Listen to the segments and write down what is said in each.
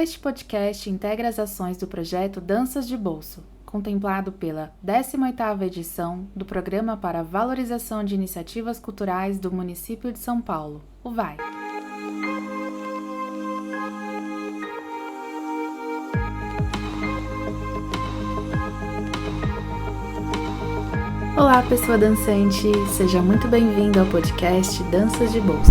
Este podcast integra as ações do projeto Danças de Bolso, contemplado pela 18ª edição do Programa para a Valorização de Iniciativas Culturais do Município de São Paulo, o VAI. Olá, pessoa dançante! Seja muito bem-vindo ao podcast Danças de Bolso.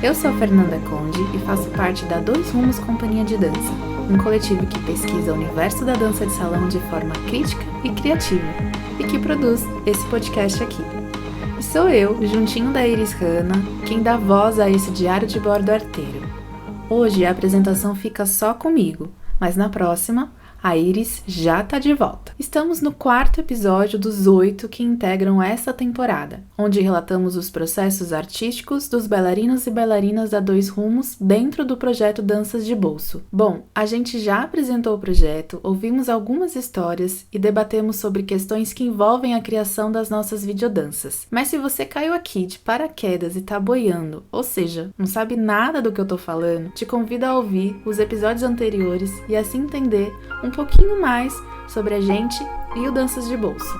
Eu sou a Fernanda Conde e faço parte da Dois Rumos Companhia de Dança, um coletivo que pesquisa o universo da dança de salão de forma crítica e criativa e que produz esse podcast aqui. E sou eu, juntinho da Iris Hanna, quem dá voz a esse diário de bordo arteiro. Hoje a apresentação fica só comigo, mas na próxima a Iris já tá de volta. Estamos no 4º episódio dos 8 que integram essa temporada, onde relatamos os processos artísticos dos bailarinos e bailarinas da Dois Rumos dentro do projeto Danças de Bolso. Bom, a gente já apresentou o projeto, ouvimos algumas histórias e debatemos sobre questões que envolvem a criação das nossas videodanças. Mas se você caiu aqui de paraquedas e tá boiando, ou seja, não sabe nada do que eu tô falando, te convido a ouvir os episódios anteriores e assim entender um pouquinho mais sobre a gente e o Danças de Bolso.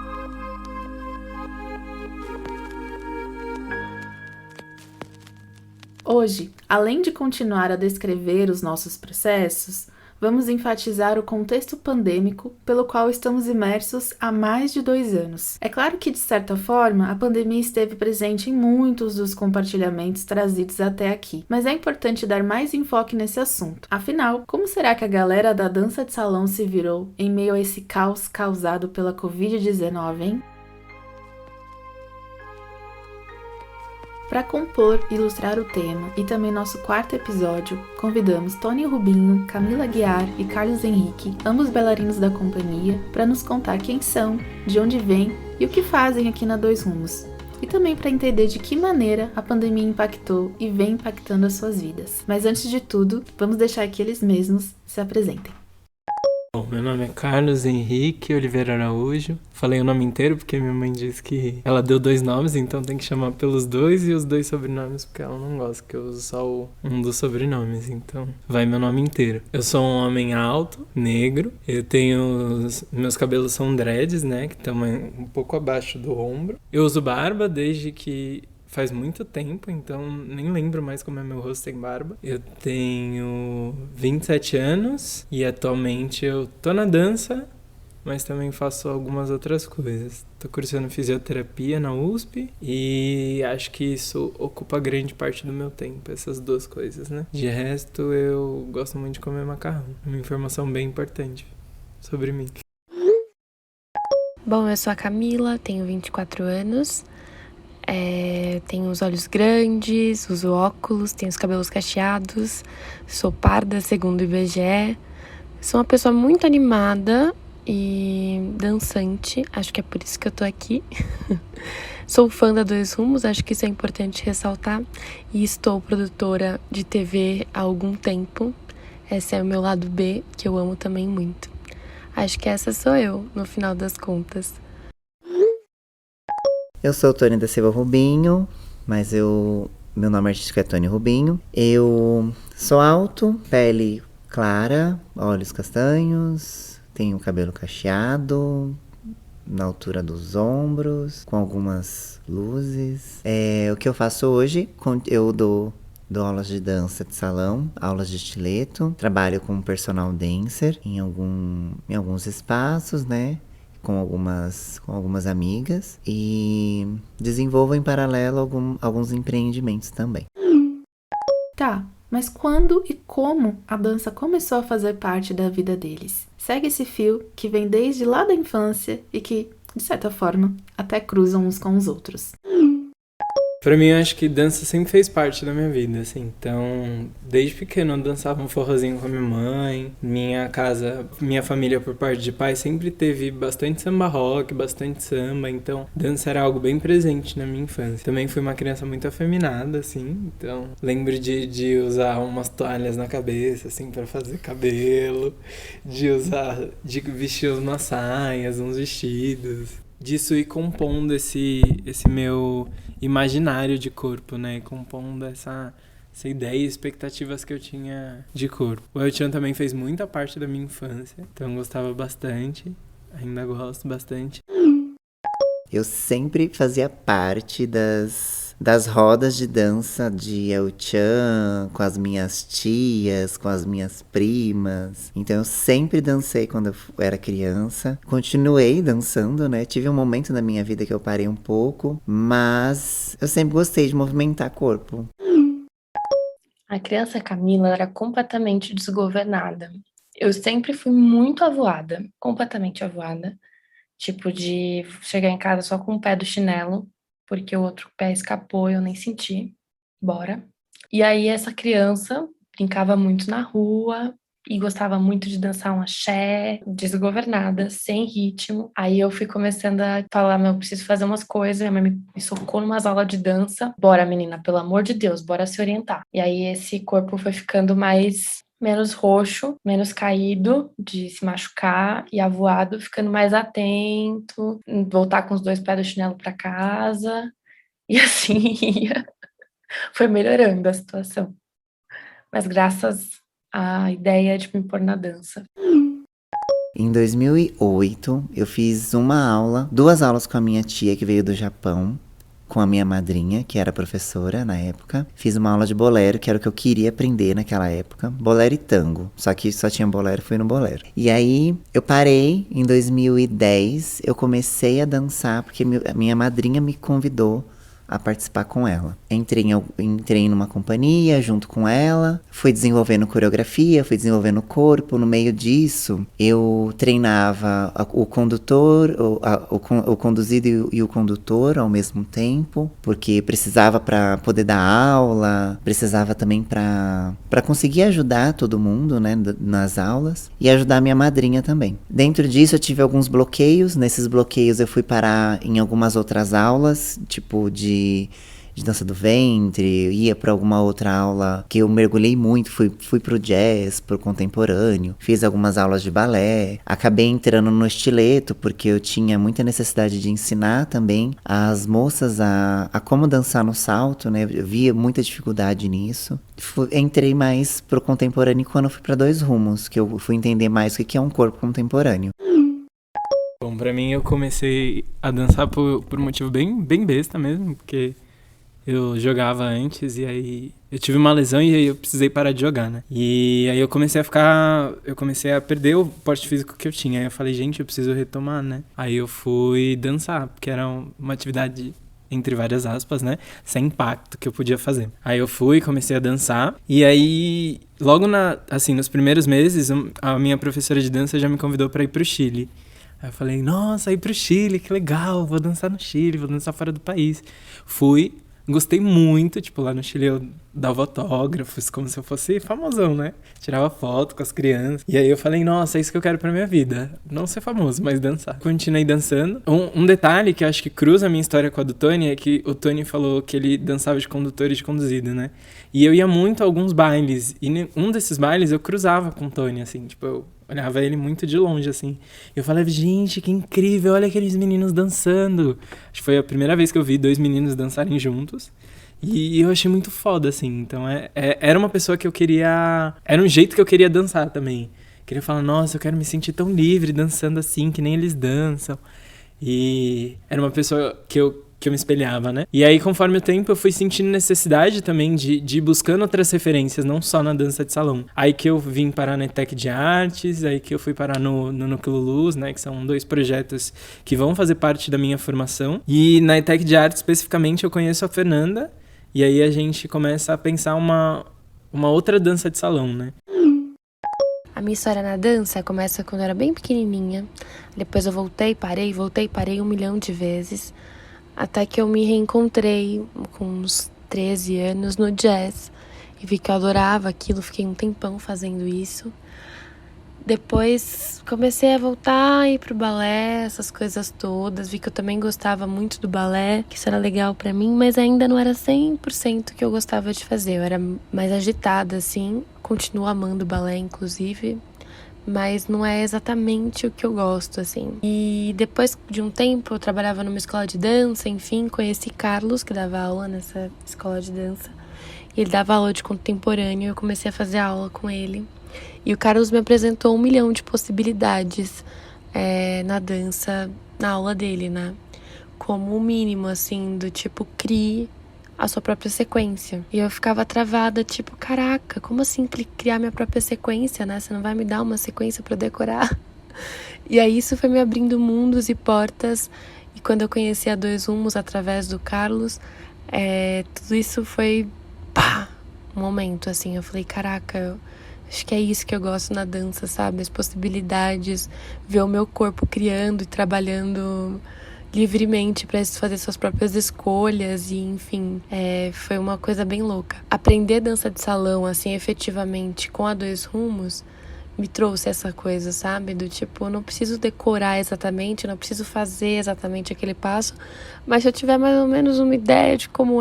Hoje, além de continuar a descrever os nossos processos, vamos enfatizar o contexto pandêmico pelo qual estamos imersos há mais de 2 anos. É claro que, de certa forma, a pandemia esteve presente em muitos dos compartilhamentos trazidos até aqui, mas é importante dar mais enfoque nesse assunto. Afinal, como será que a galera da dança de salão se virou em meio a esse caos causado pela Covid-19, hein? Para compor e ilustrar o tema e também nosso 4º episódio, convidamos Tony Rubinho, Camila Guiar e Carlos Henrique, ambos bailarinos da companhia, para nos contar quem são, de onde vêm e o que fazem aqui na Dois Rumos. E também para entender de que maneira a pandemia impactou e vem impactando as suas vidas. Mas antes de tudo, vamos deixar que eles mesmos se apresentem. Bom, meu nome é Carlos Henrique Oliveira Araújo. Falei o nome inteiro porque minha mãe disse que ela deu 2 nomes, então tem que chamar pelos 2 e os 2 sobrenomes porque ela não gosta que eu use só um dos sobrenomes, então vai meu nome inteiro. Eu sou um homem alto, negro, eu tenho... meus cabelos são dreads, né, que estão um pouco abaixo do ombro. Eu uso barba desde que... faz muito tempo, então nem lembro mais como é meu rosto sem barba. Eu tenho 27 anos e atualmente eu tô na dança, mas também faço algumas outras coisas. Tô cursando fisioterapia na USP e acho que isso ocupa grande parte do meu tempo, essas 2 coisas, né? De resto, eu gosto muito de comer macarrão. Uma informação bem importante sobre mim. Bom, eu sou a Camila, tenho 24 anos. Tenho os olhos grandes, uso óculos, tenho os cabelos cacheados, sou parda segundo o IBGE. Sou uma pessoa muito animada e dançante, acho que é por isso que eu tô aqui. Sou fã da Dois Rumos, acho que isso é importante ressaltar. E estou produtora de TV há algum tempo. Esse é o meu lado B, que eu amo também muito. Acho que essa sou eu, no final das contas. Eu sou o Tony da Silva Rubinho, mas meu nome artístico é Tony Rubinho. Eu sou alto, pele clara, olhos castanhos, tenho cabelo cacheado, na altura dos ombros, com algumas luzes. O que eu faço hoje, eu dou aulas de dança de salão, aulas de estileto, trabalho como personal dancer em alguns espaços, né? Com algumas amigas e desenvolvo em paralelo alguns empreendimentos também. Tá, mas quando e como a dança começou a fazer parte da vida deles? Segue esse fio que vem desde lá da infância e que, de certa forma, até cruzam uns com os outros. Pra mim, eu acho que dança sempre fez parte da minha vida, assim. Então, desde pequeno eu dançava um forrozinho com a minha mãe. Minha família, por parte de pai, sempre teve bastante samba rock, bastante samba. Então, dança era algo bem presente na minha infância. Também fui uma criança muito afeminada, assim. Então, lembro de usar umas toalhas na cabeça, assim, pra fazer cabelo. De vestir umas saias, uns vestidos. Disso ir compondo esse meu imaginário de corpo, né? Compondo essa ideia e expectativas que eu tinha de corpo. O El Chan também fez muita parte da minha infância, então eu gostava bastante, ainda gosto bastante. Eu sempre fazia parte das rodas de dança de El Chan, com as minhas tias, com as minhas primas. Então eu sempre dancei quando eu era criança. Continuei dançando, né? Tive um momento na minha vida que eu parei um pouco, mas eu sempre gostei de movimentar corpo. A criança Camila era completamente desgovernada. Eu sempre fui muito avoada, completamente avoada. Tipo de chegar em casa só com o pé do chinelo, porque o outro pé escapou e eu nem senti. Bora. E aí essa criança brincava muito na rua e gostava muito de dançar um axé, desgovernada, sem ritmo. Aí eu fui começando a falar, eu preciso fazer umas coisas. Minha mãe me socou numas aulas de dança. Bora, menina, pelo amor de Deus, bora se orientar. E aí esse corpo foi ficando menos roxo, menos caído de se machucar e avoado, ficando mais atento, voltar com os 2 pés do chinelo para casa. E assim ia. Foi melhorando a situação. Mas graças à ideia de me pôr na dança. Em 2008, eu fiz duas aulas com a minha tia que veio do Japão, com a minha madrinha, que era professora na época. Fiz uma aula de bolero, que era o que eu queria aprender naquela época. Bolero e tango. Só que só tinha bolero, fui no bolero. E aí, eu parei em 2010. Eu comecei a dançar, porque minha madrinha me convidou a participar com ela. Entrei numa companhia junto com ela, fui desenvolvendo coreografia, fui desenvolvendo o corpo. No meio disso, eu treinava o condutor, o conduzido e o condutor ao mesmo tempo, porque precisava para poder dar aula, precisava também para conseguir ajudar todo mundo, né, nas aulas, e ajudar minha madrinha também. Dentro disso, eu tive alguns bloqueios. Nesses bloqueios, eu fui parar em algumas outras aulas, tipo de dança do ventre, ia para alguma outra aula que eu mergulhei muito, fui pro jazz, pro contemporâneo, fiz algumas aulas de balé, acabei entrando no estileto, porque eu tinha muita necessidade de ensinar também as moças a como dançar no salto, né, eu via muita dificuldade nisso. Entrei mais pro contemporâneo quando eu fui para Dois Rumos, que eu fui entender mais o que é um corpo contemporâneo. Bom, pra mim eu comecei a dançar por um motivo bem besta mesmo, porque eu jogava antes e aí eu tive uma lesão e aí eu precisei parar de jogar, né? E aí eu comecei a perder o porte físico que eu tinha. Aí eu falei, gente, eu preciso retomar, né? Aí eu fui dançar, porque era uma atividade, entre várias aspas, né, sem impacto que eu podia fazer. Aí eu comecei a dançar, e aí, logo nos primeiros meses, a minha professora de dança já me convidou pra ir pro Chile. Aí eu falei, nossa, ir pro Chile, que legal, vou dançar no Chile, vou dançar fora do país. Fui, gostei muito, tipo, lá no Chile eu dava autógrafos, como se eu fosse famosão, né? Tirava foto com as crianças. E aí eu falei, nossa, é isso que eu quero pra minha vida. Não ser famoso, mas dançar. Continuei dançando. Um detalhe que eu acho que cruza a minha história com a do Tony é que o Tony falou que ele dançava de condutor e de conduzido, né? E eu ia muito a alguns bailes. E um desses bailes eu cruzava com o Tony, assim, tipo, eu olhava ele muito de longe, assim. Eu falava, gente, que incrível, olha aqueles meninos dançando. Acho que foi a primeira vez que eu vi 2 meninos dançarem juntos. E eu achei muito foda, assim. Então, era uma pessoa que eu queria... Era um jeito que eu queria dançar também. Queria falar, nossa, eu quero me sentir tão livre dançando assim, que nem eles dançam. E era uma pessoa que eu me espelhava, né? E aí, conforme o tempo, eu fui sentindo necessidade também de ir buscando outras referências, não só na dança de salão. Aí que eu vim parar na ETEC de Artes, aí que eu fui parar no Núcleo Luz, né? Que são 2 projetos que vão fazer parte da minha formação. E na ETEC de Artes, especificamente, eu conheço a Fernanda, e aí a gente começa a pensar uma outra dança de salão, né? A minha história na dança começa quando eu era bem pequenininha. Depois eu voltei, parei 1 milhão de vezes. Até que eu me reencontrei com uns 13 anos no jazz. E vi que eu adorava aquilo, fiquei um tempão fazendo isso. Depois comecei a voltar, ir pro balé, essas coisas todas. Vi que eu também gostava muito do balé, que isso era legal pra mim, mas ainda não era 100% que eu gostava de fazer. Eu era mais agitada, assim. Continuo amando balé, inclusive, mas não é exatamente o que eu gosto, assim. E depois de um tempo, eu trabalhava numa escola de dança, enfim, conheci Carlos, que dava aula nessa escola de dança. E ele dava aula de contemporâneo e eu comecei a fazer aula com ele. E o Carlos me apresentou 1 milhão de possibilidades na dança, na aula dele, né? Como o mínimo, assim, do tipo, crie a sua própria sequência. E eu ficava travada, tipo, caraca, como assim criar minha própria sequência, né? Você não vai me dar uma sequência pra decorar? E aí isso foi me abrindo mundos e portas. E quando eu conheci a Dois Rumos através do Carlos, tudo isso foi, um momento, assim. Eu falei, caraca, acho que é isso que eu gosto na dança, sabe? As possibilidades, ver o meu corpo criando e trabalhando livremente para fazer suas próprias escolhas e, enfim, foi uma coisa bem louca. Aprender dança de salão, assim, efetivamente, com a Dois Rumos, me trouxe essa coisa, sabe? Do tipo, eu não preciso decorar exatamente, eu não preciso fazer exatamente aquele passo, mas se eu tiver mais ou menos uma ideia de como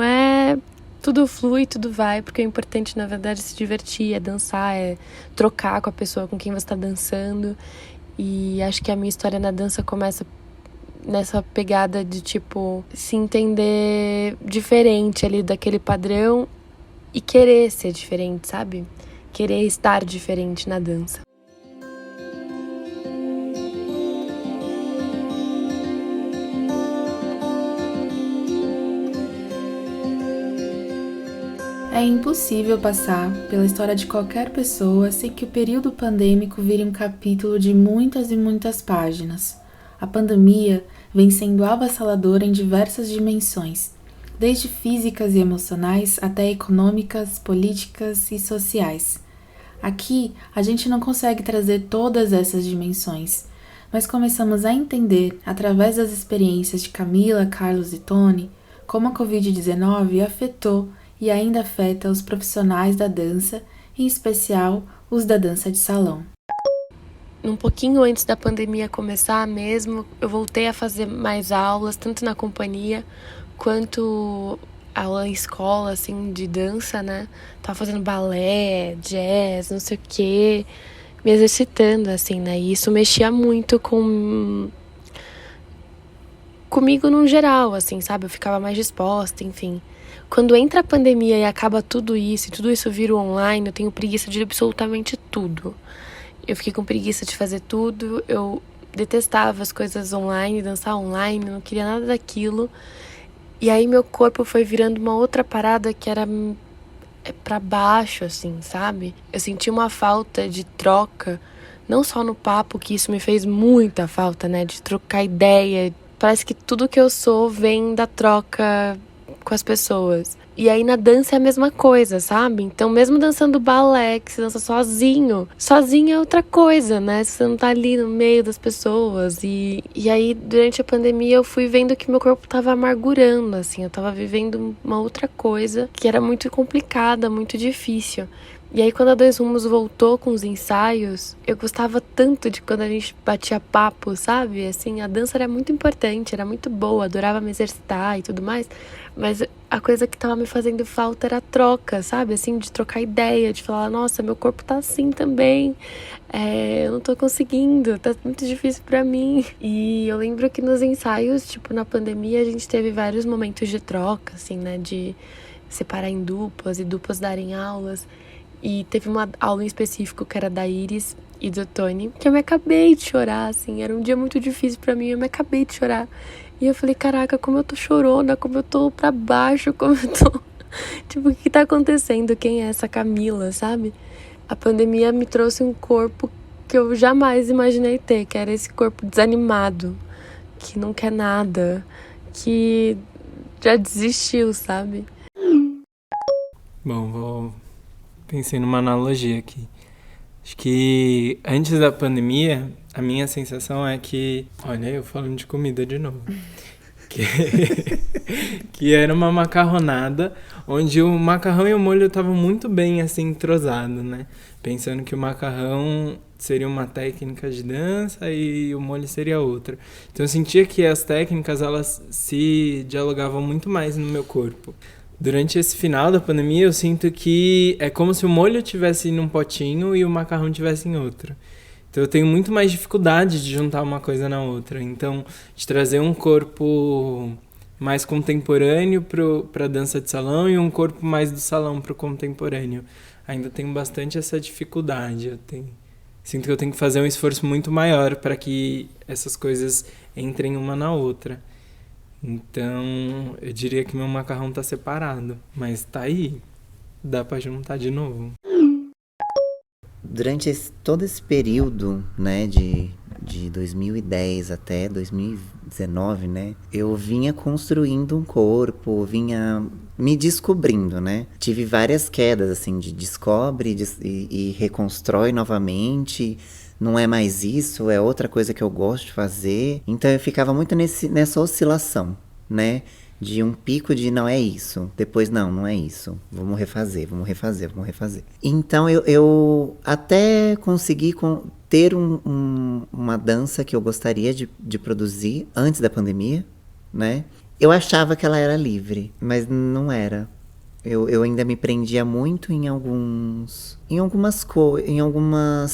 tudo flui, tudo vai, porque o importante, na verdade, é se divertir, é dançar, é trocar com a pessoa com quem você está dançando. E acho que a minha história na dança começa nessa pegada de, tipo, se entender diferente ali daquele padrão e querer ser diferente, sabe? Querer estar diferente na dança. É impossível passar pela história de qualquer pessoa sem que o período pandêmico vire um capítulo de muitas e muitas páginas. A pandemia vem sendo avassaladora em diversas dimensões, desde físicas e emocionais até econômicas, políticas e sociais. Aqui, a gente não consegue trazer todas essas dimensões, mas começamos a entender, através das experiências de Camila, Carlos e Tony, como a Covid-19 afetou e ainda afeta os profissionais da dança, em especial os da dança de salão. Um pouquinho antes da pandemia começar mesmo, eu voltei a fazer mais aulas, tanto na companhia quanto aula em escola, assim, de dança, né? Tava fazendo balé, jazz, não sei o quê, me exercitando, assim, né? E isso mexia muito comigo no geral, assim, sabe? Eu ficava mais disposta, enfim. Quando entra a pandemia e acaba tudo isso, e tudo isso vira online, eu tenho preguiça de absolutamente tudo. Eu fiquei com preguiça de fazer tudo, eu detestava as coisas online, dançar online, não queria nada daquilo. E aí meu corpo foi virando uma outra parada que era pra baixo, assim, sabe? Eu senti uma falta de troca, não só no papo, que isso me fez muita falta, né? De trocar ideia. Parece que tudo que eu sou vem da troca com as pessoas. E aí na dança é a mesma coisa, sabe? Então mesmo dançando balé, que você dança sozinho é outra coisa, né? Você não tá ali no meio das pessoas. E aí durante a pandemia eu fui vendo que meu corpo tava amargurando, assim. Eu tava vivendo uma outra coisa que era muito complicada, muito difícil. E aí quando a Dois Rumos voltou com os ensaios, eu gostava tanto de quando a gente batia papo, sabe? Assim, a dança era muito importante, era muito boa, adorava me exercitar e tudo mais. Mas a coisa que tava me fazendo falta era a troca, sabe? Assim, de trocar ideia, de falar, nossa, meu corpo tá assim também. Eu não tô conseguindo, tá muito difícil pra mim. E eu lembro que nos ensaios, tipo, na pandemia, a gente teve vários momentos de troca, assim, né? De separar em duplas e duplas darem aulas. E teve uma aula em específico que era da Iris e do Tony, que eu me acabei de chorar, assim. Era um dia muito difícil pra mim, eu me acabei de chorar. E eu falei, caraca, como eu tô chorona, como eu tô pra baixo, como eu tô... Tipo, o que tá acontecendo? Quem é essa Camila, sabe? A pandemia me trouxe um corpo que eu jamais imaginei ter, que era esse corpo desanimado, que não quer nada, que já desistiu, sabe? Bom, pensei numa analogia aqui. Acho que antes da pandemia, a minha sensação é que... Olha, eu falando de comida de novo. Que era uma macarronada, onde o macarrão e o molho estavam muito bem, assim, entrosados, né? Pensando que o macarrão seria uma técnica de dança e o molho seria outra. Então eu sentia que as técnicas, elas se dialogavam muito mais no meu corpo. Durante esse final da pandemia, eu sinto que é como se o molho estivesse num potinho e o macarrão estivesse em outro. Então eu tenho muito mais dificuldade de juntar uma coisa na outra. Então, de trazer um corpo mais contemporâneo para dança de salão e um corpo mais do salão para o contemporâneo. Ainda tenho bastante essa dificuldade. Sinto que eu tenho que fazer um esforço muito maior para que essas coisas entrem uma na outra. Então, eu diria que meu macarrão está separado, mas tá aí. Dá para juntar de novo. Durante todo esse período, né, de 2010 até 2019, né, eu vinha construindo um corpo, vinha me descobrindo, né. Tive várias quedas, assim, de descobre e reconstrói novamente. Não é mais isso, é outra coisa que eu gosto de fazer. Então eu ficava muito nessa oscilação, né. De um pico de não é isso, depois não é isso. Vamos refazer. Então eu até consegui ter uma dança que eu gostaria de produzir antes da pandemia, né? Eu achava que ela era livre, mas não era. Eu ainda me prendia muito em algumas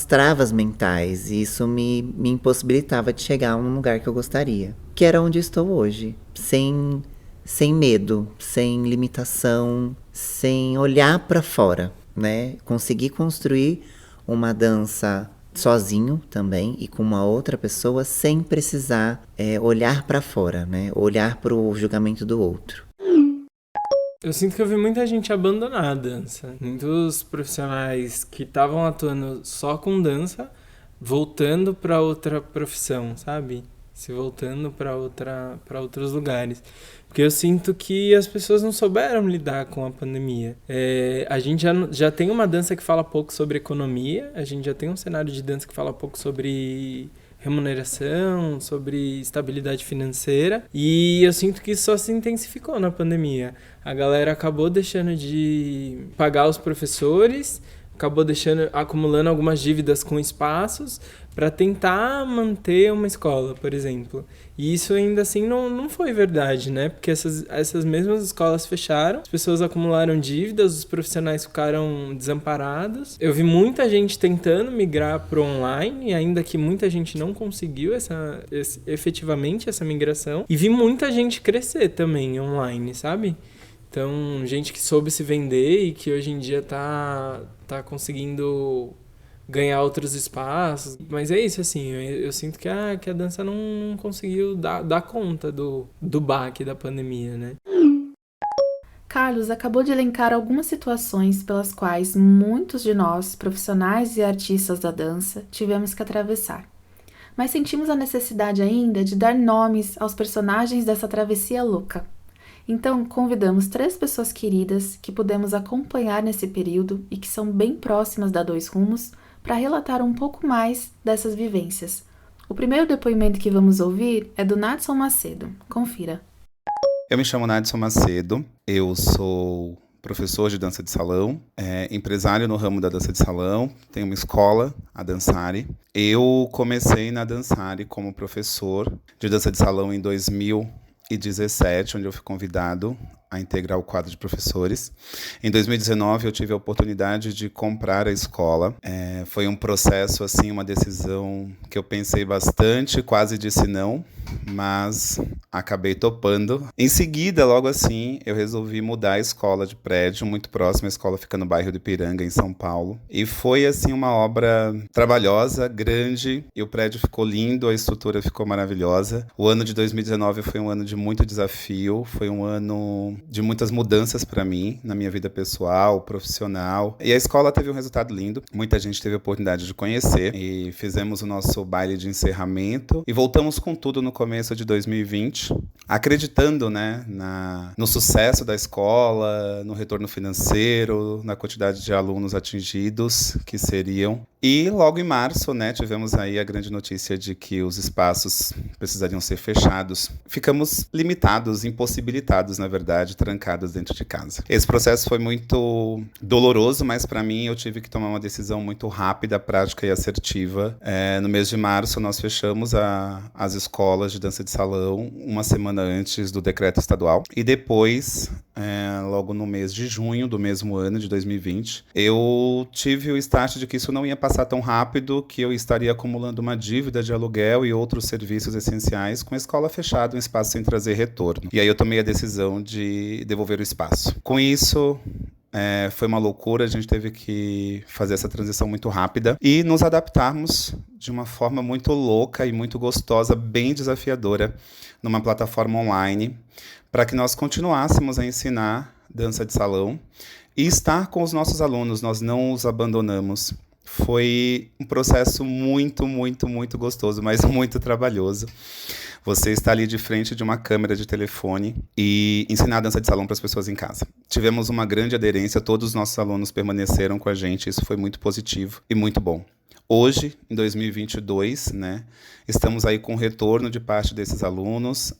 travas mentais. E isso me impossibilitava de chegar a um lugar que eu gostaria. Que era onde estou hoje, sem medo, sem limitação, sem olhar para fora, né? Consegui construir uma dança sozinho também e com uma outra pessoa sem precisar olhar para fora, né? Olhar para o julgamento do outro. Eu sinto que eu vi muita gente abandonar a dança. Muitos profissionais que estavam atuando só com dança, voltando para outra profissão, sabe? Se voltando para outros lugares. Porque eu sinto que as pessoas não souberam lidar com a pandemia. A gente já tem uma dança que fala pouco sobre economia, a gente já tem um cenário de dança que fala pouco sobre remuneração, sobre estabilidade financeira, e eu sinto que isso só se intensificou na pandemia. A galera acabou deixando de pagar os professores, acabou acumulando algumas dívidas com espaços para tentar manter uma escola, por exemplo. E isso ainda assim não foi verdade, né? Porque essas mesmas escolas fecharam, as pessoas acumularam dívidas, os profissionais ficaram desamparados. Eu vi muita gente tentando migrar para o online, ainda que muita gente não conseguiu efetivamente essa migração. E vi muita gente crescer também online, sabe? Então, gente que soube se vender e que hoje em dia tá conseguindo ganhar outros espaços. Mas é isso, assim, eu sinto que a dança não conseguiu dar conta do baque da pandemia, né? Carlos acabou de elencar algumas situações pelas quais muitos de nós, profissionais e artistas da dança, tivemos que atravessar. Mas sentimos a necessidade ainda de dar nomes aos personagens dessa travessia louca. Então, convidamos 3 pessoas queridas que pudemos acompanhar nesse período e que são bem próximas da Dois Rumos para relatar um pouco mais dessas vivências. O primeiro depoimento que vamos ouvir é do Nadson Macedo. Confira. Eu me chamo Nadson Macedo, eu sou professor de dança de salão, empresário no ramo da dança de salão, tenho uma escola, a Dansare. Eu comecei na Dansare como professor de dança de salão em 2017, onde eu fui convidado a integrar o quadro de professores. Em 2019, eu tive a oportunidade de comprar a escola. Foi um processo, assim, uma decisão que eu pensei bastante, quase disse não, mas acabei topando. Em seguida, logo assim, eu resolvi mudar a escola de prédio, muito próximo. A escola fica no bairro do Ipiranga, em São Paulo. E foi, assim, uma obra trabalhosa, grande, e o prédio ficou lindo, a estrutura ficou maravilhosa. O ano de 2019 foi um ano de muito desafio, foi um ano de muitas mudanças para mim, na minha vida pessoal, profissional. E a escola teve um resultado lindo, muita gente teve a oportunidade de conhecer, e fizemos o nosso baile de encerramento, e voltamos com tudo no começo de 2020, acreditando, né, no sucesso da escola, no retorno financeiro, na quantidade de alunos atingidos que seriam. E logo em março, né, tivemos aí a grande notícia de que os espaços precisariam ser fechados. Ficamos limitados, impossibilitados, na verdade, trancados dentro de casa. Esse processo foi muito doloroso, mas para mim eu tive que tomar uma decisão muito rápida, prática e assertiva. No mês de março nós fechamos as escolas de dança de salão uma semana semana antes do decreto estadual. E depois, logo no mês de junho do mesmo ano, de 2020, eu tive o start de que isso não ia passar tão rápido, que eu estaria acumulando uma dívida de aluguel e outros serviços essenciais com a escola fechada, um espaço sem trazer retorno. E aí eu tomei a decisão de devolver o espaço. Com isso, foi uma loucura, a gente teve que fazer essa transição muito rápida e nos adaptarmos de uma forma muito louca e muito gostosa, bem desafiadora, numa plataforma online, para que nós continuássemos a ensinar dança de salão e estar com os nossos alunos, nós não os abandonamos. Foi um processo muito, muito, muito gostoso, mas muito trabalhoso. Você está ali de frente de uma câmera de telefone e ensinar a dança de salão para as pessoas em casa. Tivemos uma grande aderência, todos os nossos alunos permaneceram com a gente, isso foi muito positivo e muito bom. Hoje, em 2022, né, estamos aí com retorno de parte desses alunos,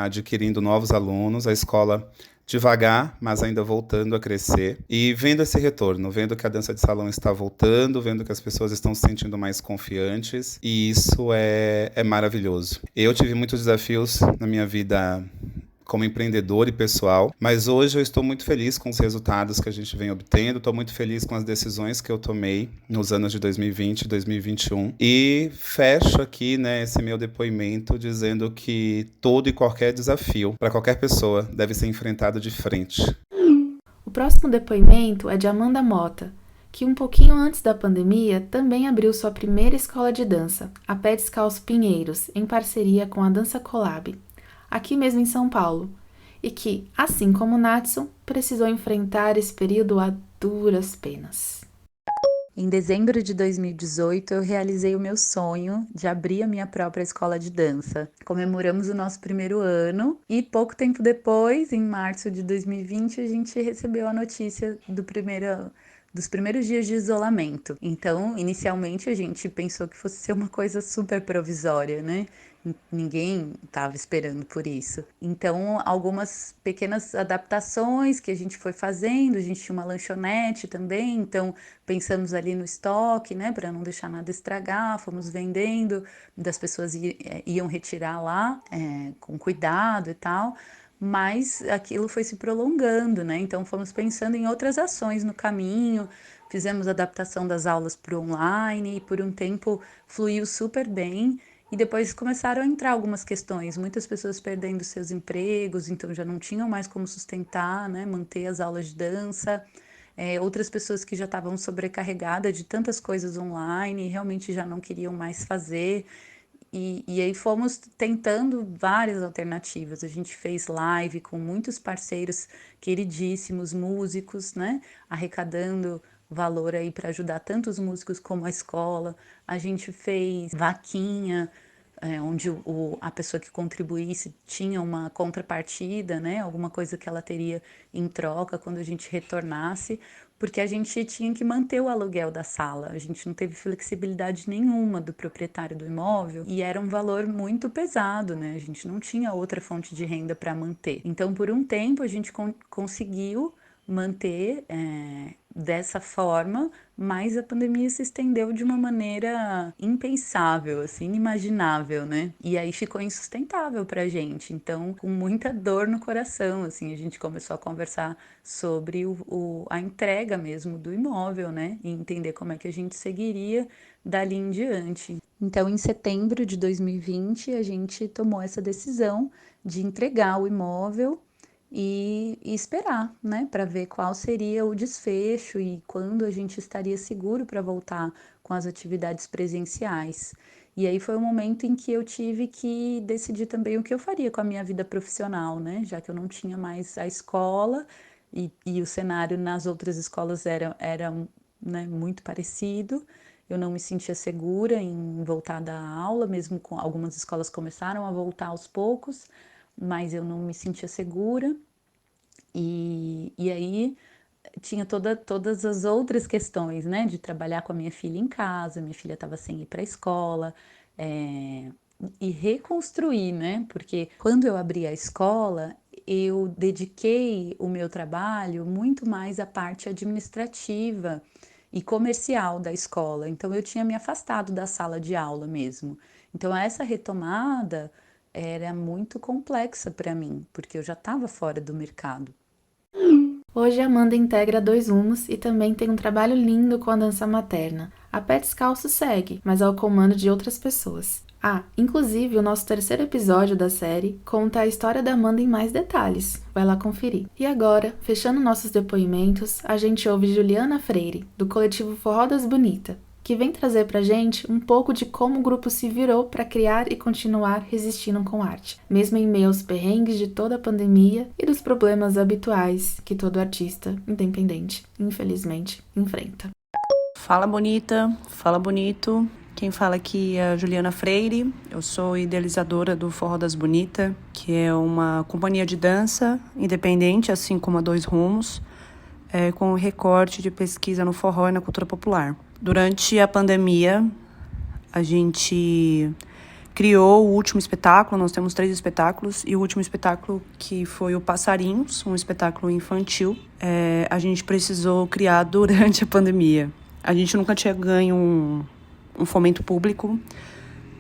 adquirindo novos alunos, a escola devagar, mas ainda voltando a crescer e vendo esse retorno, vendo que a dança de salão está voltando, vendo que as pessoas estão se sentindo mais confiantes e isso é maravilhoso. Eu tive muitos desafios na minha vida como empreendedor e pessoal, mas hoje eu estou muito feliz com os resultados que a gente vem obtendo, estou muito feliz com as decisões que eu tomei nos anos de 2020 e 2021 e fecho aqui, né, esse meu depoimento dizendo que todo e qualquer desafio para qualquer pessoa deve ser enfrentado de frente. O próximo depoimento é de Amanda Mota, que um pouquinho antes da pandemia também abriu sua primeira escola de dança, a Pé Descalço Pinheiros, em parceria com a Dança Collab, aqui mesmo em São Paulo, e que, assim como Natson, precisou enfrentar esse período a duras penas. Em dezembro de 2018, eu realizei o meu sonho de abrir a minha própria escola de dança. Comemoramos o nosso primeiro ano e pouco tempo depois, em março de 2020, a gente recebeu a notícia dos primeiros dias de isolamento. Então, inicialmente, a gente pensou que fosse ser uma coisa super provisória, né? Ninguém estava esperando por isso. Então, algumas pequenas adaptações que a gente foi fazendo, a gente tinha uma lanchonete também, então pensamos ali no estoque, né, para não deixar nada estragar, fomos vendendo, das pessoas iam retirar lá com cuidado e tal, mas aquilo foi se prolongando, né, então fomos pensando em outras ações no caminho, fizemos adaptação das aulas para o online e por um tempo fluiu super bem. E depois começaram a entrar algumas questões, muitas pessoas perdendo seus empregos, então já não tinham mais como sustentar, né, manter as aulas de dança. Outras pessoas que já estavam sobrecarregadas de tantas coisas online, realmente já não queriam mais fazer. E aí fomos tentando várias alternativas. A gente fez live com muitos parceiros queridíssimos, músicos, né, arrecadando valor aí para ajudar tanto os músicos como a escola. A gente fez vaquinha, onde a pessoa que contribuísse tinha uma contrapartida, né? Alguma coisa que ela teria em troca quando a gente retornasse, porque a gente tinha que manter o aluguel da sala. A gente não teve flexibilidade nenhuma do proprietário do imóvel e era um valor muito pesado, né? A gente não tinha outra fonte de renda para manter. Então, por um tempo, a gente conseguiu manter dessa forma, mas a pandemia se estendeu de uma maneira impensável, assim, inimaginável, né? E aí ficou insustentável pra gente. Então, com muita dor no coração, assim, a gente começou a conversar sobre a entrega mesmo do imóvel, né? E entender como é que a gente seguiria dali em diante. Então, em setembro de 2020, a gente tomou essa decisão de entregar o imóvel e esperar, né, para ver qual seria o desfecho e quando a gente estaria seguro para voltar com as atividades presenciais. E aí foi o momento em que eu tive que decidir também o que eu faria com a minha vida profissional, né, já que eu não tinha mais a escola e o cenário nas outras escolas era né, muito parecido. Eu não me sentia segura em voltar da aula, mesmo com algumas escolas começaram a voltar aos poucos, mas eu não me sentia segura, e aí tinha todas as outras questões, né, de trabalhar com a minha filha em casa, minha filha estava sem ir para a escola, e reconstruir, né, porque quando eu abri a escola, eu dediquei o meu trabalho muito mais à parte administrativa e comercial da escola, então eu tinha me afastado da sala de aula mesmo. Então essa retomada era muito complexa para mim, porque eu já estava fora do mercado. Hoje a Amanda integra 2 Rumos e também tem um trabalho lindo com a dança materna. A Pé Descalço segue, mas ao comando de outras pessoas. Inclusive o nosso 3º episódio da série conta a história da Amanda em mais detalhes. Vai lá conferir. E agora, fechando nossos depoimentos, a gente ouve Juliana Freire, do coletivo Forró das Bonita, que vem trazer pra gente um pouco de como o grupo se virou para criar e continuar resistindo com arte, mesmo em meio aos perrengues de toda a pandemia e dos problemas habituais que todo artista independente, infelizmente, enfrenta. Fala bonita, fala bonito. Quem fala aqui é a Juliana Freire. Eu sou idealizadora do Forró das Bonita, que é uma companhia de dança independente, assim como a 2 Rumos, com recorte de pesquisa no forró e na cultura popular. Durante a pandemia, a gente criou o último espetáculo. Nós temos 3 espetáculos, e o último espetáculo, que foi o Passarinhos, um espetáculo infantil, a gente precisou criar durante a pandemia. A gente nunca tinha ganho um fomento público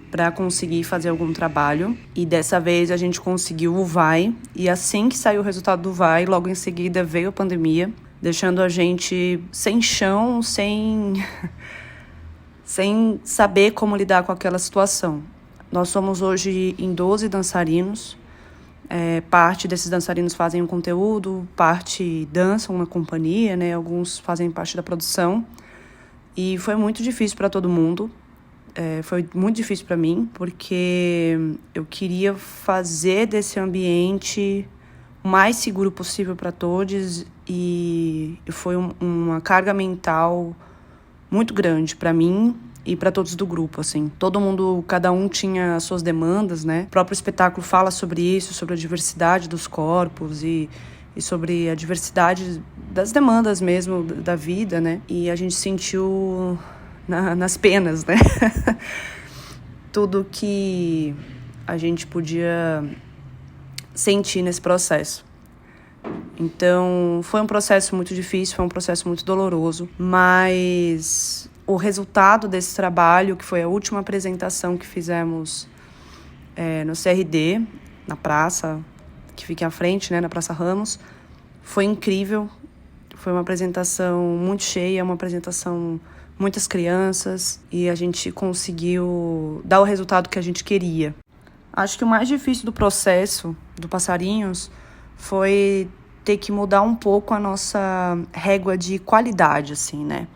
para conseguir fazer algum trabalho, e dessa vez a gente conseguiu o VAI, e assim que saiu o resultado do VAI, logo em seguida veio a pandemia, deixando a gente sem chão, sem saber como lidar com aquela situação. Nós somos hoje em 12 dançarinos. Parte desses dançarinos fazem um conteúdo, parte dançam na companhia, né? Alguns fazem parte da produção. E foi muito difícil para todo mundo. Foi muito difícil para mim, porque eu queria fazer desse ambiente o mais seguro possível para todos, e foi uma carga mental muito grande para mim e para todos do grupo, assim. Todo mundo, cada um tinha as suas demandas, né? O próprio espetáculo fala sobre isso, sobre a diversidade dos corpos e sobre a diversidade das demandas mesmo da vida, né? E a gente sentiu nas penas, né? Tudo que a gente podia sentir nesse processo. Então, foi um processo muito difícil, foi um processo muito doloroso, mas o resultado desse trabalho, que foi a última apresentação que fizemos no CRD, na praça, que fica à frente, né, na Praça Ramos, foi incrível. Foi uma apresentação muito cheia, uma apresentação muitas crianças, e a gente conseguiu dar o resultado que a gente queria. Acho que o mais difícil do processo do Passarinhos foi ter que mudar um pouco a nossa régua de qualidade, assim, né?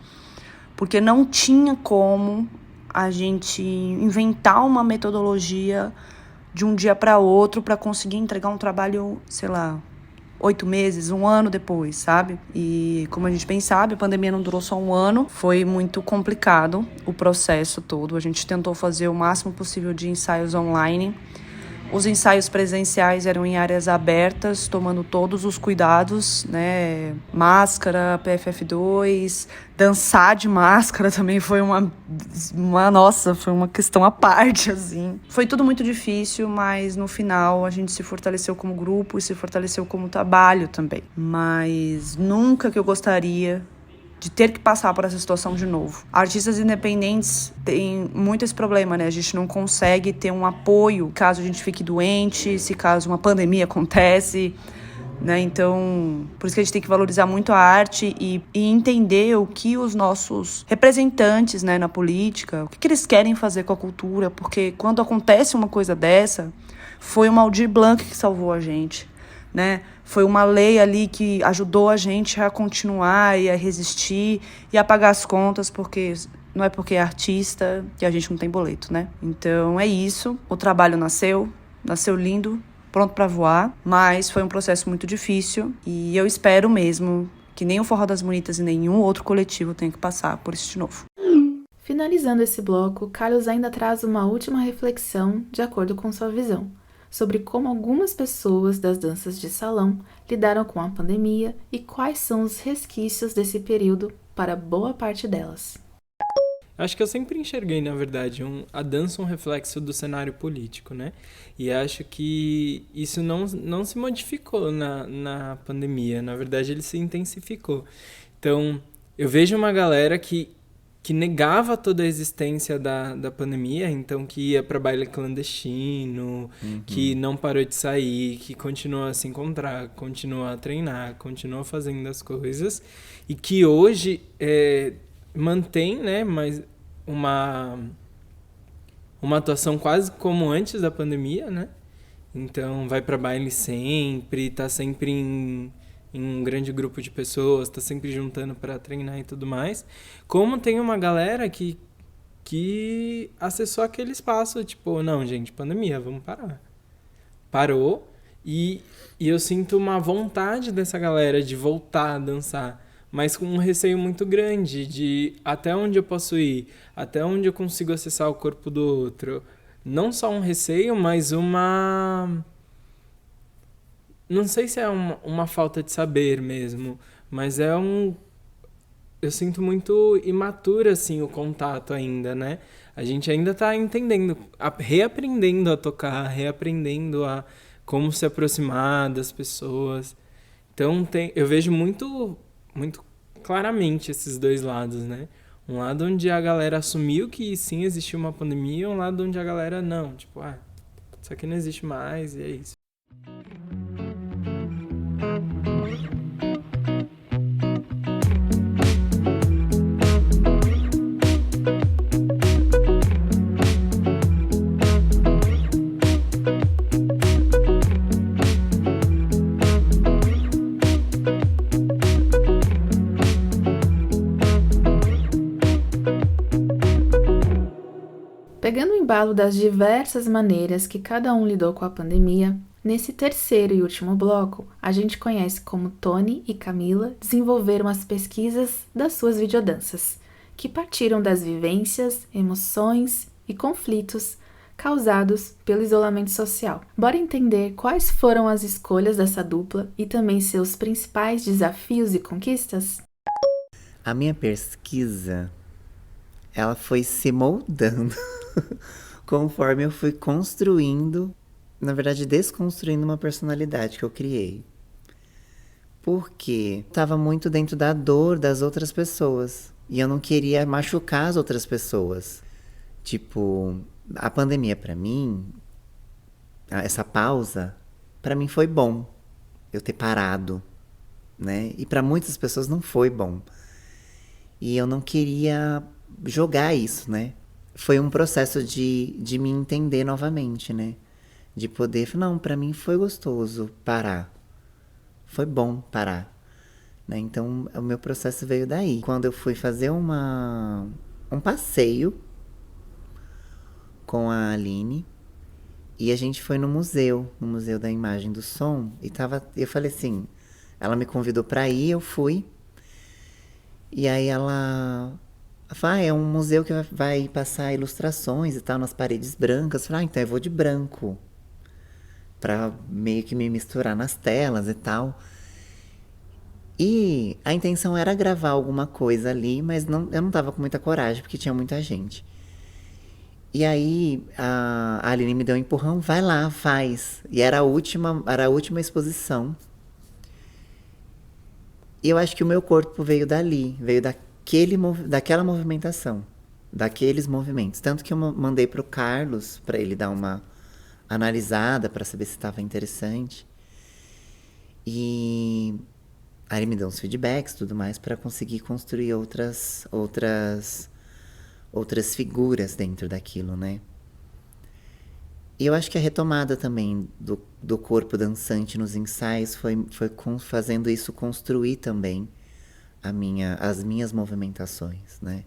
Porque não tinha como a gente inventar uma metodologia de um dia para outro para conseguir entregar um trabalho, sei lá, 8 meses, 1 ano depois, sabe? E como a gente bem sabe, a pandemia não durou só 1 ano, foi muito complicado o processo todo. A gente tentou fazer o máximo possível de ensaios online. Os ensaios presenciais eram em áreas abertas, tomando todos os cuidados, né? Máscara, PFF2, dançar de máscara também foi foi uma questão à parte, assim. Foi tudo muito difícil, mas no final a gente se fortaleceu como grupo e se fortaleceu como trabalho também. Mas nunca que eu gostaria de ter que passar por essa situação de novo. Artistas independentes têm muito esse problema, né? A gente não consegue ter um apoio caso a gente fique doente, se caso uma pandemia acontece, né? Então, por isso que a gente tem que valorizar muito a arte e entender o que os nossos representantes, né, na política, o que eles querem fazer com a cultura, porque quando acontece uma coisa dessa, foi o Aldir Blanc que salvou a gente, né? Foi uma lei ali que ajudou a gente a continuar e a resistir e a pagar as contas, porque não é porque é artista que a gente não tem boleto, né? Então é isso, o trabalho nasceu lindo, pronto para voar, mas foi um processo muito difícil, e eu espero mesmo que nem o Forró das Bonitas e nenhum outro coletivo tenha que passar por isso de novo. Finalizando esse bloco, Carlos ainda traz uma última reflexão de acordo com sua visão, sobre como algumas pessoas das danças de salão lidaram com a pandemia e quais são os resquícios desse período para boa parte delas. Acho que eu sempre enxerguei, na verdade, a dança um reflexo do cenário político, né? E acho que isso não se modificou na pandemia. Na verdade, ele se intensificou. Então, eu vejo uma galera que que negava toda a existência da pandemia, então que ia para baile clandestino, que não parou de sair, que continua a se encontrar, continua a treinar, continua fazendo as coisas, e que hoje mantém, né, mas uma atuação quase como antes da pandemia, né? Então vai para baile sempre, tá sempre em um grande grupo de pessoas, tá sempre juntando para treinar e tudo mais. Como tem uma galera que acessou aquele espaço, tipo, não, gente, pandemia, vamos parar. Parou e eu sinto uma vontade dessa galera de voltar a dançar, mas com um receio muito grande de até onde eu posso ir, até onde eu consigo acessar o corpo do outro. Não só um receio, mas uma... Não sei se é uma falta de saber mesmo, mas eu sinto muito imaturo, assim, o contato ainda, né? A gente ainda tá entendendo, reaprendendo a tocar, reaprendendo a como se aproximar das pessoas. Então, eu vejo muito, muito claramente esses dois lados, né? Um lado onde a galera assumiu que sim, existia uma pandemia, um lado onde a galera não, tipo, isso aqui não existe mais e é isso. Pegando o embalo das diversas maneiras que cada um lidou com a pandemia, nesse terceiro e último bloco, a gente conhece como Tony e Camila desenvolveram as pesquisas das suas videodanças, que partiram das vivências, emoções e conflitos causados pelo isolamento social. Bora entender quais foram as escolhas dessa dupla e também seus principais desafios e conquistas? A minha pesquisa, ela foi se moldando conforme eu fui construindo, na verdade desconstruindo uma personalidade que eu criei. Porque estava muito dentro da dor das outras pessoas. E eu não queria machucar as outras pessoas. Tipo, a pandemia pra mim, essa pausa, pra mim foi bom. Eu ter parado, né? E pra muitas pessoas não foi bom. E eu não queria jogar isso, né? Foi um processo de me entender novamente, né? De poder, não, pra mim foi gostoso parar. Foi bom parar. Né? Então, o meu processo veio daí. Quando eu fui fazer um passeio com a Aline, e a gente foi no Museu da Imagem e do Som, e eu falei assim, ela me convidou pra ir, eu fui, e aí ela falou, é um museu que vai passar ilustrações e tal, nas paredes brancas. Eu falei, então eu vou de branco, pra meio que me misturar nas telas e tal. E a intenção era gravar alguma coisa ali, mas eu não tava com muita coragem, porque tinha muita gente. E aí a Aline me deu um empurrão, vai lá, faz. E era a última exposição. E eu acho que o meu corpo veio dali, veio daquela movimentação, daqueles movimentos. Tanto que eu mandei pro Carlos, para ele dar uma analisada, para saber se estava interessante. E aí ele me deu uns feedbacks, tudo mais, para conseguir construir outras figuras dentro daquilo, né? E eu acho que a retomada também do corpo dançante nos ensaios foi fazendo isso construir também as minhas movimentações, né?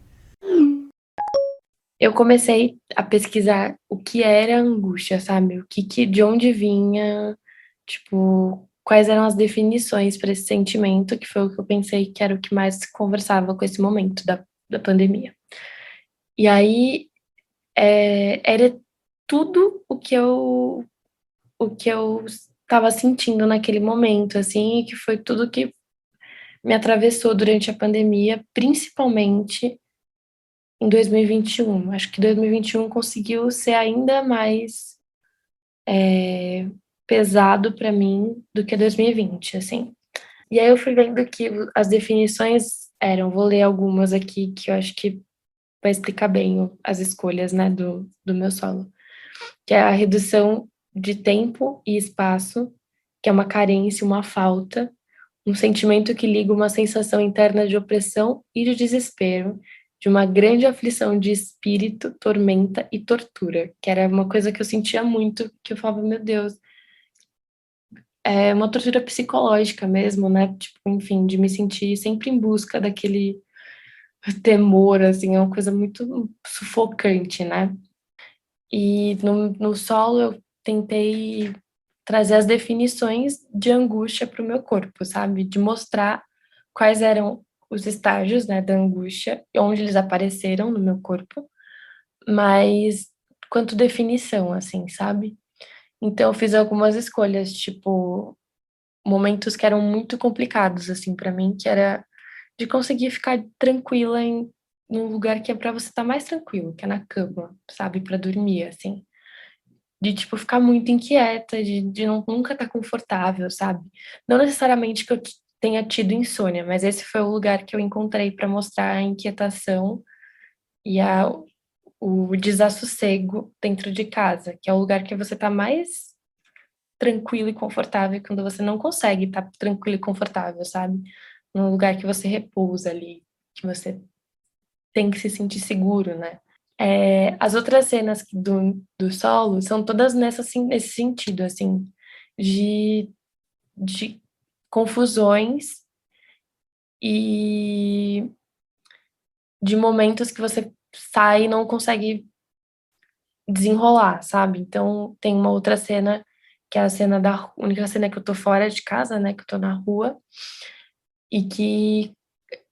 Eu comecei a pesquisar o que era angústia, sabe? De onde vinha, tipo, quais eram as definições para esse sentimento, que foi o que eu pensei que era o que mais conversava com esse momento da pandemia. E aí, era tudo o que eu estava sentindo naquele momento, assim, e que foi tudo que me atravessou durante a pandemia, principalmente em 2021. Acho que 2021 conseguiu ser ainda mais pesado para mim do que 2020, assim. E aí eu fui vendo que as definições vou ler algumas aqui que eu acho que vai explicar bem as escolhas, né, do meu solo, que é a redução de tempo e espaço, que é uma carência, uma falta, um sentimento que liga uma sensação interna de opressão e de desespero, de uma grande aflição de espírito, tormenta e tortura, que era uma coisa que eu sentia muito, que eu falava, meu Deus, é uma tortura psicológica mesmo, né? Tipo, enfim, de me sentir sempre em busca daquele temor, assim, é uma coisa muito sufocante, né? E no solo eu tentei trazer as definições de angústia para o meu corpo, sabe? De mostrar quais eram os estágios, né, da angústia, e onde eles apareceram no meu corpo, mas quanto definição, assim, sabe? Então eu fiz algumas escolhas, tipo, momentos que eram muito complicados, assim, para mim, que era de conseguir ficar tranquila num lugar que é para você estar mais tranquilo, que é na cama, sabe, para dormir, assim. De, tipo, ficar muito inquieta, de nunca estar confortável, sabe? Não necessariamente que eu tenha tido insônia, mas esse foi o lugar que eu encontrei para mostrar a inquietação e o desassossego dentro de casa, que é o lugar que você tá mais tranquilo e confortável quando você não consegue estar tranquilo e confortável, sabe? Num lugar que você repousa ali, que você tem que se sentir seguro, né? As outras cenas do solo são todas nesse sentido, assim, de, de confusões e de momentos que você sai e não consegue desenrolar, sabe? Então, tem uma outra cena, que é a cena da única cena que eu tô fora de casa, né, que eu tô na rua, e que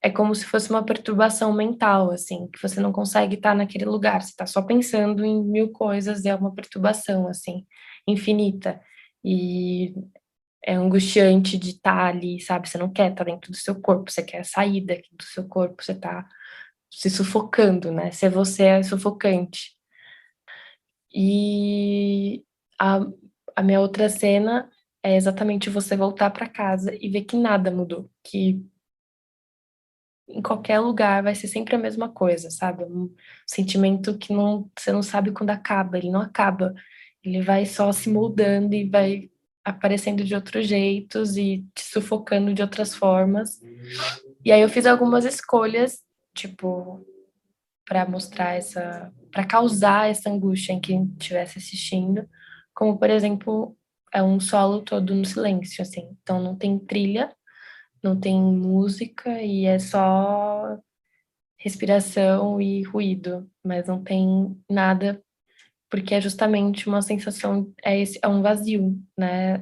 é como se fosse uma perturbação mental, assim, que você não consegue estar naquele lugar, você está só pensando em mil coisas e é uma perturbação, assim, infinita. E é angustiante de estar ali, sabe? Você não quer estar dentro do seu corpo, você quer sair daqui do seu corpo, você está se sufocando, né? Ser você é sufocante. E a, a minha outra cena é exatamente você voltar para casa e ver que nada mudou, que em qualquer lugar vai ser sempre a mesma coisa, sabe? Um sentimento que você não sabe quando acaba, ele não acaba. Ele vai só se moldando e vai aparecendo de outros jeitos e te sufocando de outras formas. E aí eu fiz algumas escolhas, tipo, para mostrar para causar essa angústia em quem estivesse assistindo, como por exemplo, é um solo todo no silêncio, assim. Então não tem trilha, não tem música e é só respiração e ruído, mas não tem nada, porque é justamente uma sensação, é um vazio, né?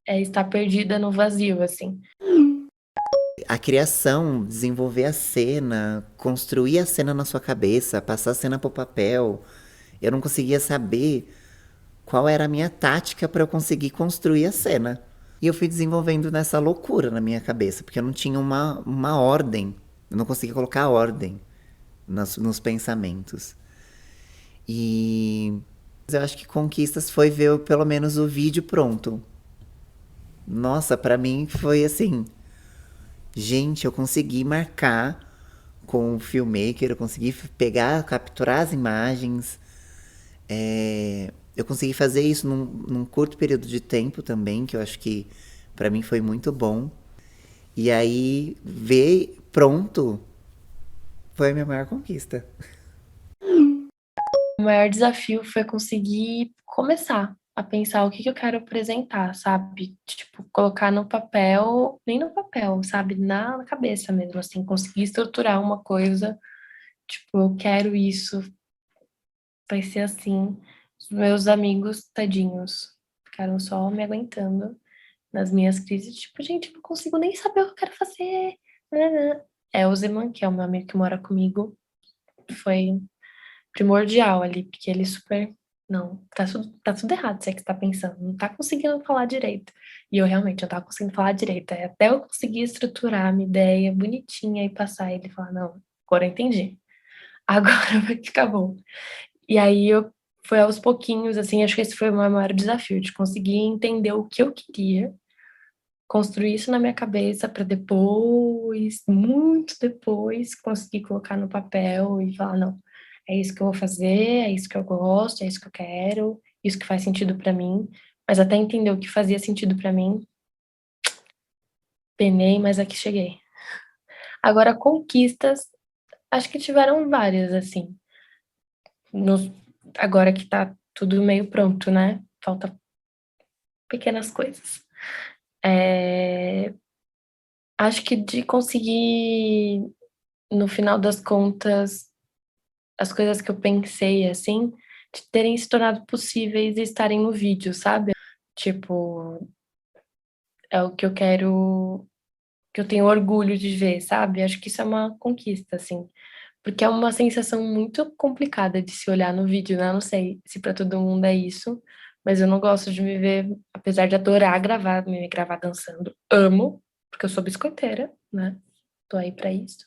É estar perdida no vazio, assim. A criação, desenvolver a cena, construir a cena na sua cabeça, passar a cena pro papel. Eu não conseguia saber qual era a minha tática para eu conseguir construir a cena. E eu fui desenvolvendo nessa loucura na minha cabeça, porque eu não tinha uma ordem. Eu não conseguia colocar ordem nos pensamentos. E eu acho que Conquistas foi ver pelo menos o vídeo pronto. Nossa, pra mim foi assim. Gente, eu consegui marcar com o filmmaker, eu consegui pegar, capturar as imagens. Eu consegui fazer isso num curto período de tempo também, que eu acho que pra mim foi muito bom. E aí, ver pronto foi a minha maior conquista. O maior desafio foi conseguir começar a pensar o que eu quero apresentar, sabe? Tipo, colocar no papel, nem no papel, sabe? Na cabeça mesmo, assim, conseguir estruturar uma coisa, tipo, eu quero isso, vai ser assim. Os meus amigos, tadinhos, ficaram só me aguentando nas minhas crises, tipo, gente, eu não consigo nem saber o que eu quero fazer. Nananã. É o Zeman, que é o meu amigo que mora comigo, foi primordial ali, porque ele super. Não, tá tudo errado, você que tá pensando, não tá conseguindo falar direito. E eu realmente não tava conseguindo falar direito. Aí até eu conseguir estruturar a minha ideia bonitinha e passar, ele falar, não, agora eu entendi. Agora vai ficar bom. E aí eu foi aos pouquinhos, assim, acho que esse foi o meu maior desafio, de conseguir entender o que eu queria construir isso na minha cabeça para depois, muito depois, conseguir colocar no papel e falar, não, é isso que eu vou fazer, é isso que eu gosto, é isso que eu quero, isso que faz sentido para mim. Mas até entender o que fazia sentido para mim, penei, mas aqui cheguei. Agora, conquistas, acho que tiveram várias, assim. Nos- Agora que tá tudo meio pronto, né? Falta pequenas coisas. Acho que de conseguir, no final das contas, as coisas que eu pensei, assim, de terem se tornado possíveis e estarem no vídeo, sabe? Tipo, é o que eu quero, que eu tenho orgulho de ver, sabe? Acho que isso é uma conquista, assim. Porque é uma sensação muito complicada de se olhar no vídeo, né? Eu não sei se pra todo mundo é isso, mas eu não gosto de me ver, apesar de adorar gravar, me gravar dançando. Amo, porque eu sou biscoiteira, né? Tô aí pra isso.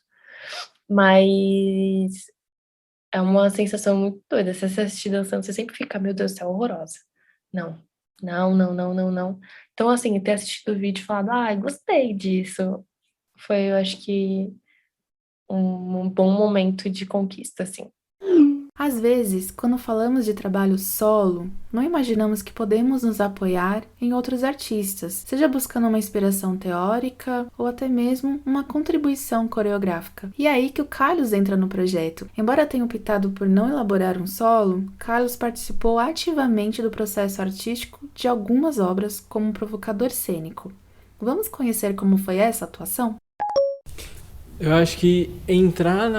Mas é uma sensação muito doida. Se você assistir dançando, você sempre fica, meu Deus do céu, horrorosa. Não, não, não, não, não, não. Então, assim, ter assistido o vídeo e falado, ai, gostei disso. Foi, eu acho que, um bom momento de conquista, assim. Às vezes, quando falamos de trabalho solo, não imaginamos que podemos nos apoiar em outros artistas, seja buscando uma inspiração teórica ou até mesmo uma contribuição coreográfica. E é aí que o Carlos entra no projeto. Embora tenha optado por não elaborar um solo, Carlos participou ativamente do processo artístico de algumas obras como provocador cênico. Vamos conhecer como foi essa atuação? Eu acho que entrar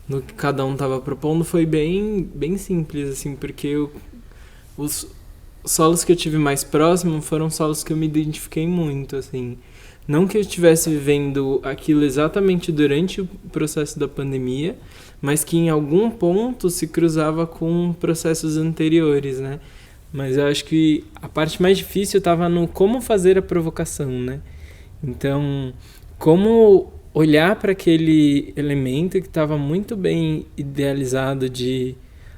no que cada um estava propondo foi bem simples, assim, porque os solos que eu tive mais próximo foram solos que eu me identifiquei muito, assim. Não que eu estivesse vivendo aquilo exatamente durante o processo da pandemia, mas que em algum ponto se cruzava com processos anteriores, né? Mas eu acho que a parte mais difícil estava no como fazer a provocação, né? Então, como olhar para aquele elemento que estava muito bem idealizado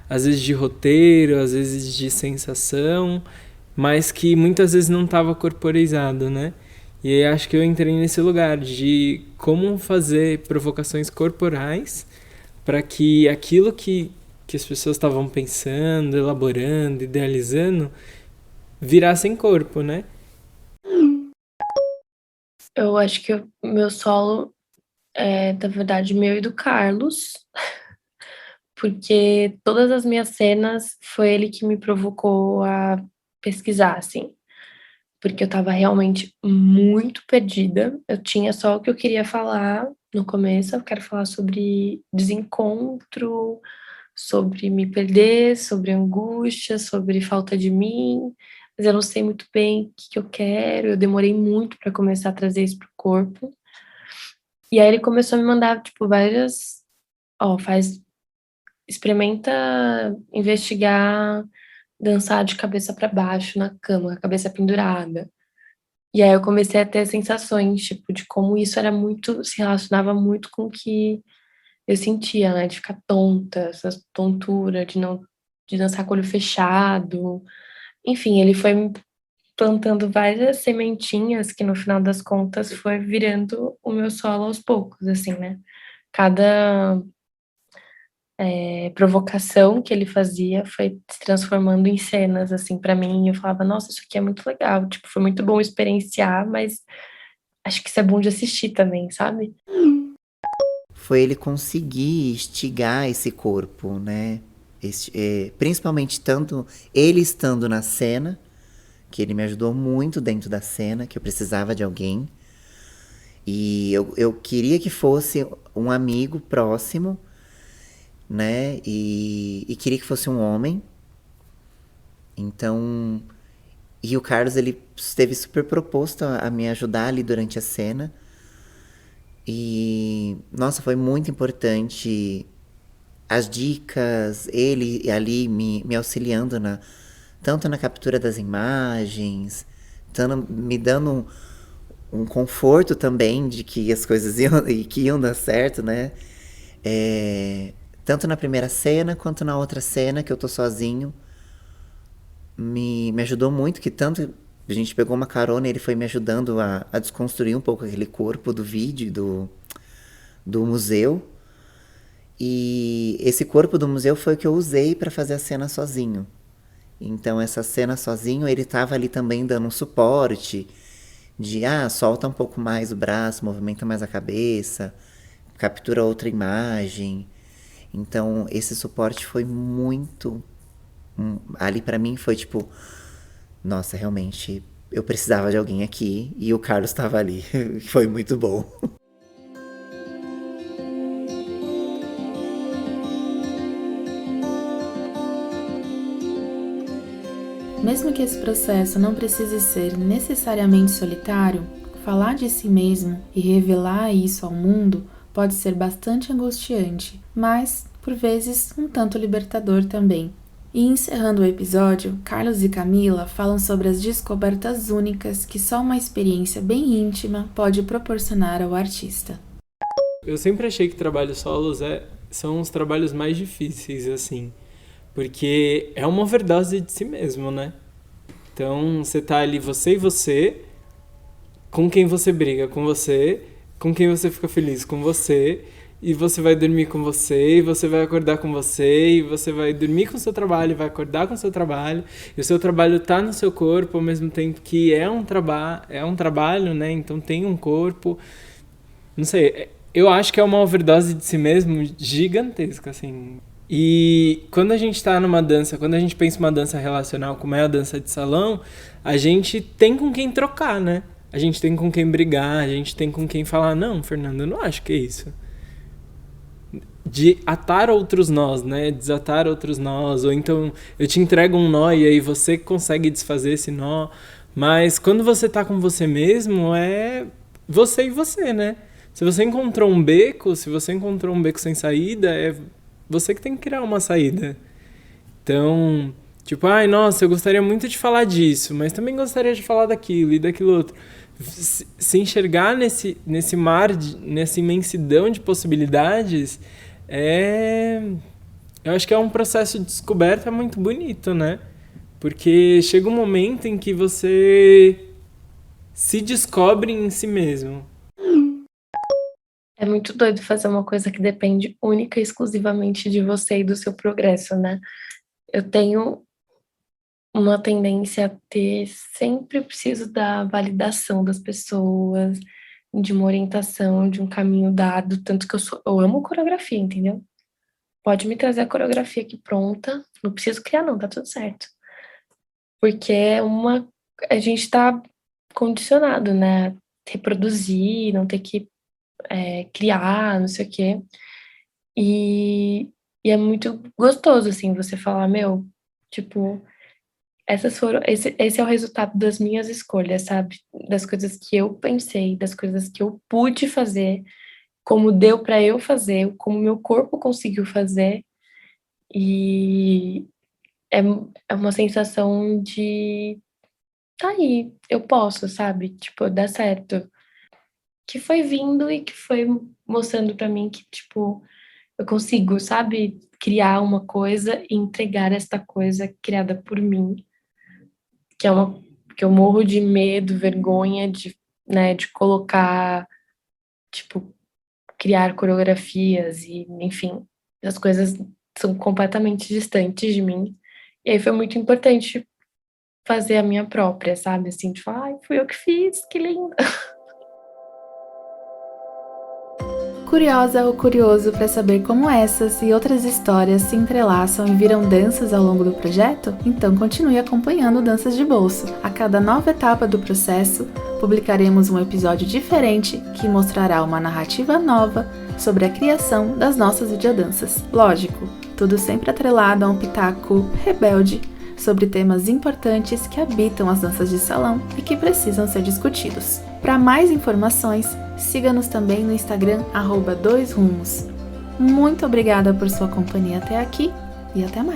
às vezes de roteiro, às vezes de sensação, mas que muitas vezes não estava corporizado, né? E aí acho que eu entrei nesse lugar de como fazer provocações corporais para que aquilo que as pessoas estavam pensando, elaborando, idealizando, virasse em corpo, né? Eu acho que o meu solo é, na verdade, meu e do Carlos, porque todas as minhas cenas foi ele que me provocou a pesquisar, assim, porque eu tava realmente muito perdida. Eu tinha só o que eu queria falar no começo, eu quero falar sobre desencontro, sobre me perder, sobre angústia, sobre falta de mim, mas eu não sei muito bem o que eu quero. Eu demorei muito para começar a trazer isso pro corpo. E aí ele começou a me mandar, tipo, várias. Ó, experimenta investigar, dançar de cabeça para baixo na cama, a cabeça pendurada. E aí eu comecei a ter sensações, tipo, de como isso era muito, se relacionava muito com o que eu sentia, né? De ficar tonta, essa tontura, de dançar com o olho fechado. Enfim, ele foi me plantando várias sementinhas que no final das contas foi virando o meu solo aos poucos, assim, né? Cada provocação que ele fazia foi se transformando em cenas, assim, para mim. E eu falava, nossa, isso aqui é muito legal. Tipo, foi muito bom experienciar, mas acho que isso é bom de assistir também, sabe? Foi ele conseguir instigar esse corpo, né? Principalmente tanto ele estando na cena, que ele me ajudou muito dentro da cena, que eu precisava de alguém. E eu queria que fosse um amigo próximo, né? E queria que fosse um homem. Então. E o Carlos, ele esteve super proposto a me ajudar ali durante a cena. E, nossa, foi muito importante as dicas, ele ali me auxiliando tanto na captura das imagens, me dando um conforto também de que as coisas iam dar certo, né? Tanto na primeira cena quanto na outra cena, que eu tô sozinho, me ajudou muito, que tanto A gente pegou uma carona e ele foi me ajudando a desconstruir um pouco aquele corpo do vídeo, do museu. E esse corpo do museu foi o que eu usei para fazer a cena sozinho. Então, essa cena sozinho, ele tava ali também dando um suporte de, solta um pouco mais o braço, movimenta mais a cabeça, captura outra imagem. Então, esse suporte foi muito... ali pra mim foi tipo, nossa, realmente, eu precisava de alguém aqui e o Carlos tava ali. Foi muito bom. Mesmo que esse processo não precise ser necessariamente solitário, falar de si mesmo e revelar isso ao mundo pode ser bastante angustiante, mas, por vezes, um tanto libertador também. E encerrando o episódio, Carlos e Camila falam sobre as descobertas únicas que só uma experiência bem íntima pode proporcionar ao artista. Eu sempre achei que trabalhos solos são os trabalhos mais difíceis, assim. Porque é uma overdose de si mesmo, né? Então, você tá ali, você e você, com quem você briga, com quem você fica feliz, com você, e você vai dormir com você, e você vai acordar com você, e você vai dormir com o seu trabalho, vai acordar com o seu trabalho, e o seu trabalho tá no seu corpo, ao mesmo tempo que é um trabalho, né? Então tem um corpo, não sei, eu acho que é uma overdose de si mesmo gigantesca, assim. E quando a gente tá numa dança, quando a gente pensa em uma dança relacional, como é a dança de salão, a gente tem com quem trocar, né? A gente tem com quem brigar, a gente tem com quem falar, não, Fernando, eu não acho que é isso. De atar outros nós, né? Desatar outros nós, ou então eu te entrego um nó e aí você consegue desfazer esse nó. Mas quando você tá com você mesmo, é você e você, né? Se você encontrou um beco sem saída, é você que tem que criar uma saída. Então, tipo, nossa, eu gostaria muito de falar disso, mas também gostaria de falar daquilo e daquilo outro. Se enxergar nesse mar, nessa imensidão de possibilidades, eu acho que é um processo de descoberta muito bonito, né? Porque chega um momento em que você se descobre em si mesmo. É muito doido fazer uma coisa que depende única e exclusivamente de você e do seu progresso, né? Eu tenho uma tendência a sempre preciso da validação das pessoas, de uma orientação, de um caminho dado, tanto que eu amo coreografia, entendeu? Pode me trazer a coreografia aqui pronta, não preciso criar não, tá tudo certo. Porque a gente tá condicionado, né? Reproduzir, não ter que criar, não sei o quê. E é muito gostoso, assim, você falar, tipo, esse é o resultado das minhas escolhas, sabe? Das coisas que eu pensei, das coisas que eu pude fazer, como deu pra eu fazer, como meu corpo conseguiu fazer. E é uma sensação de tá aí, eu posso, sabe? Tipo, dá certo. Que foi vindo e que foi mostrando pra mim que, tipo, eu consigo, sabe, criar uma coisa e entregar esta coisa criada por mim, que eu morro de medo, vergonha de colocar, tipo, criar coreografias e, enfim, as coisas são completamente distantes de mim. E aí foi muito importante fazer a minha própria, sabe, assim, tipo, fui eu que fiz, que lindo. Curiosa ou curioso para saber como essas e outras histórias se entrelaçam e viram danças ao longo do projeto? Então continue acompanhando Danças de Bolso. A cada nova etapa do processo, publicaremos um episódio diferente que mostrará uma narrativa nova sobre a criação das nossas videodanças. Lógico, tudo sempre atrelado a um pitaco rebelde sobre temas importantes que habitam as danças de salão e que precisam ser discutidos. Para mais informações, siga-nos também no Instagram @doisrumos. Muito obrigada por sua companhia até aqui e até mais!